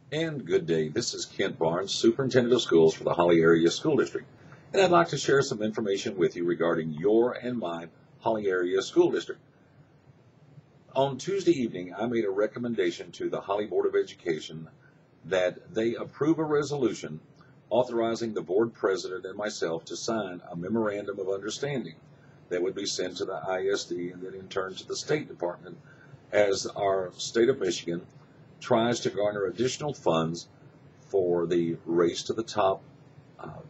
And good day. This is Kent Barnes, Superintendent of Schools for the Holly Area School District. And I'd like to share some information with you regarding your and my Holly Area School District. On Tuesday evening, I made a recommendation to the Holly Board of Education that they approve a resolution authorizing the board president and myself to sign a memorandum of understanding that would be sent to the ISD and then in turn to the State Department as our state of Michigan tries to garner additional funds for the race to the top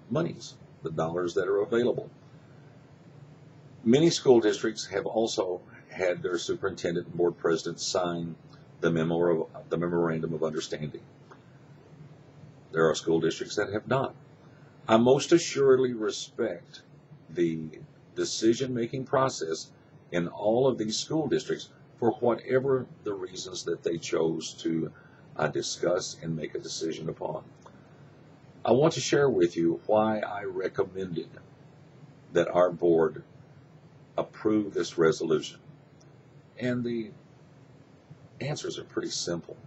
monies, the dollars that are available. Many school districts have also had their superintendent and board presidents sign the memorandum of understanding. There are school districts that have not. I most assuredly respect the decision-making process in all of these school districts for whatever the reasons that they chose to discuss and make a decision upon. I want to share with you why I recommended that our board approve this resolution. And the answers are pretty simple.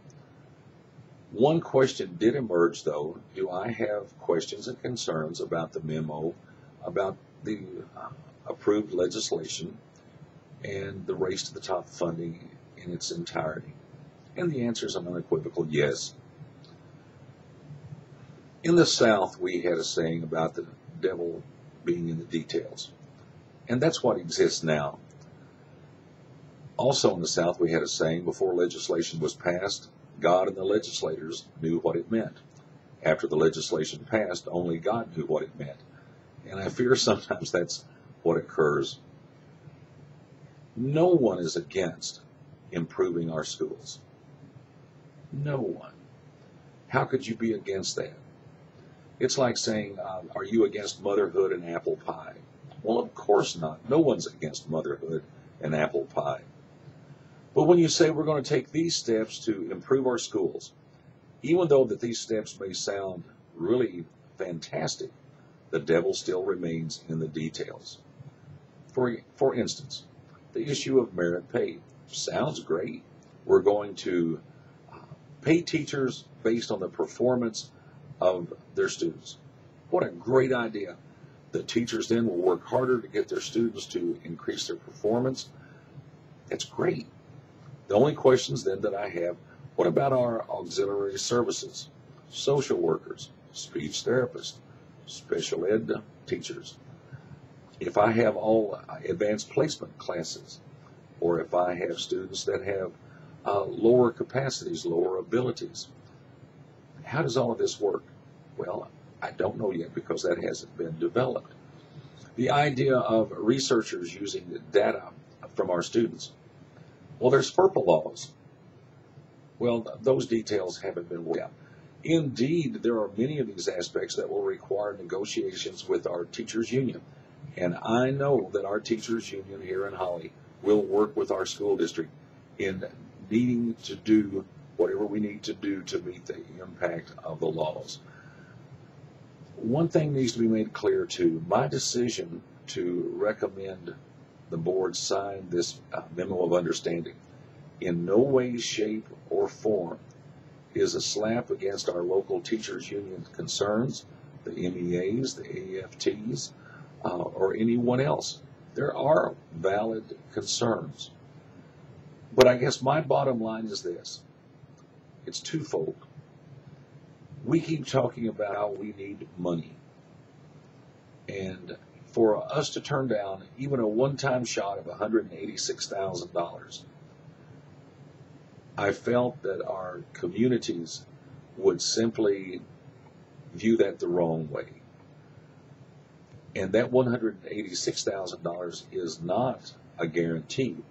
One question did emerge, though. Do I have questions and concerns about the memo, about the approved legislation, and the race to the top funding in its entirety? And the answer is an unequivocal yes. In the South, we had a saying about the devil being in the details. And that's what exists now. Also in the South, we had a saying, before legislation was passed, God and the legislators knew what it meant. After the legislation passed, only God knew what it meant. And I fear sometimes that's what occurs. No one is against improving our schools. No one. How could you be against that? It's like saying, are you against motherhood and apple pie? Well, of course not. No one's against motherhood and apple pie. But when you say we're going to take these steps to improve our schools, even though that these steps may sound really fantastic, the devil still remains in the details. For instance, the issue of merit pay sounds great. We're going to pay teachers based on the performance of their students. What a great idea. The teachers then will work harder to get their students to increase their performance. That's great. The only questions then that I have, what about our auxiliary services, social workers, speech therapists, special ed teachers? If I have all advanced placement classes, or if I have students that have lower capacities, lower abilities, how does all of this work? Well, I don't know yet because that hasn't been developed. The idea of researchers using data from our students. Well, there's FERPA laws. Well, those details haven't been worked out. Indeed, there are many of these aspects that will require negotiations with our teachers' union. And I know that our teachers' union here in Holly will work with our school district in needing to do whatever we need to do to meet the impact of the laws. One thing needs to be made clear too. My decision to recommend the board sign this memo of understanding in no way, shape, or form is a slap against our local teachers union concerns, the MEAs, the AFTs, or anyone else. There are valid concerns. But I guess my bottom line is this. It's twofold. We keep talking about how we need money. And for us to turn down even a one-time shot of $186,000, I felt that our communities would simply view that the wrong way. And that $186,000 is not a guarantee.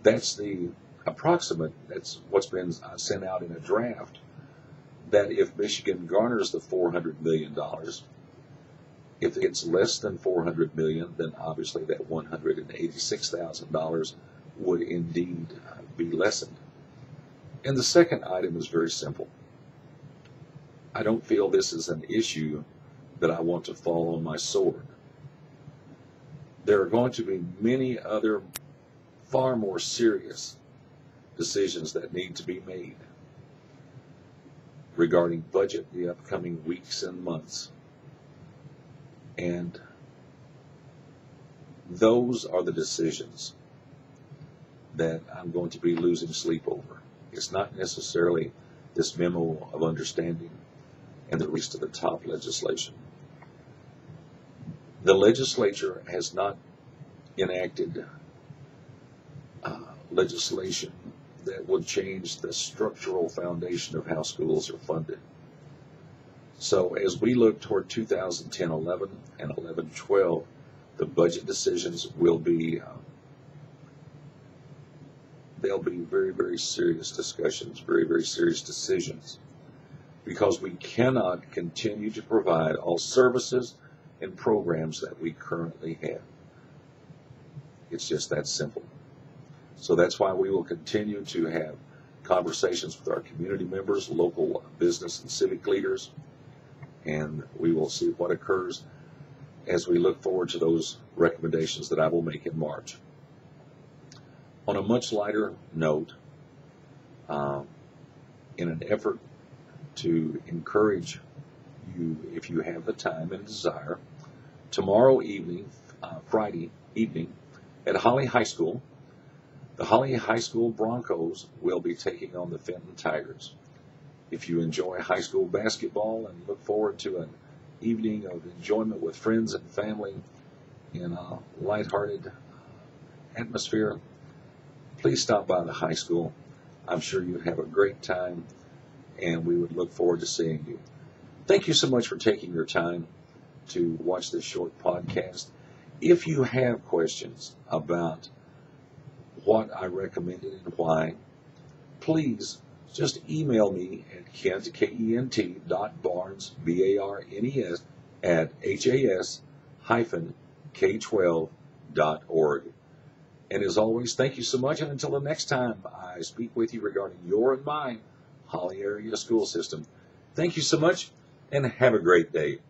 That's the approximate, that's what's been sent out in a draft, that if Michigan garners the $400 million, if it's less than $400 million, then obviously that $186,000 would indeed be lessened. And the second item is very simple. I don't feel this is an issue that I want to fall on my sword. There are going to be many other far more serious decisions that need to be made. regarding budget the upcoming weeks and months. And those are the decisions that I'm going to be losing sleep over. It's not necessarily this memo of understanding and the release to the top legislation. The legislature has not enacted legislation that would change the structural foundation of how schools are funded. So as we look toward 2010-11 and 11-12, the budget decisions will be, they'll be very, very serious discussions, very, very serious decisions, because we cannot continue to provide all services and programs that we currently have. It's just that simple. So that's why we will continue to have conversations with our community members, local business and civic leaders, and we will see what occurs as we look forward to those recommendations that I will make in March. On a much lighter note, in an effort to encourage you, if you have the time and desire, tomorrow evening, Friday evening, at Holly High School, the Holly High School Broncos will be taking on the Fenton Tigers. If you enjoy high school basketball and look forward to an evening of enjoyment with friends and family in a lighthearted atmosphere, please stop by the high school. I'm sure you'd have a great time, and we would look forward to seeing you. Thank you so much for taking your time to watch this short podcast. If you have questions about what I recommended and why, please just email me at Kent, K-E-N-T.Barnes, B-A-R-N-E-S, at has-k12.org. And as always, thank you so much, and until the next time I speak with you regarding your and my Holly area school system, thank you so much, and have a great day.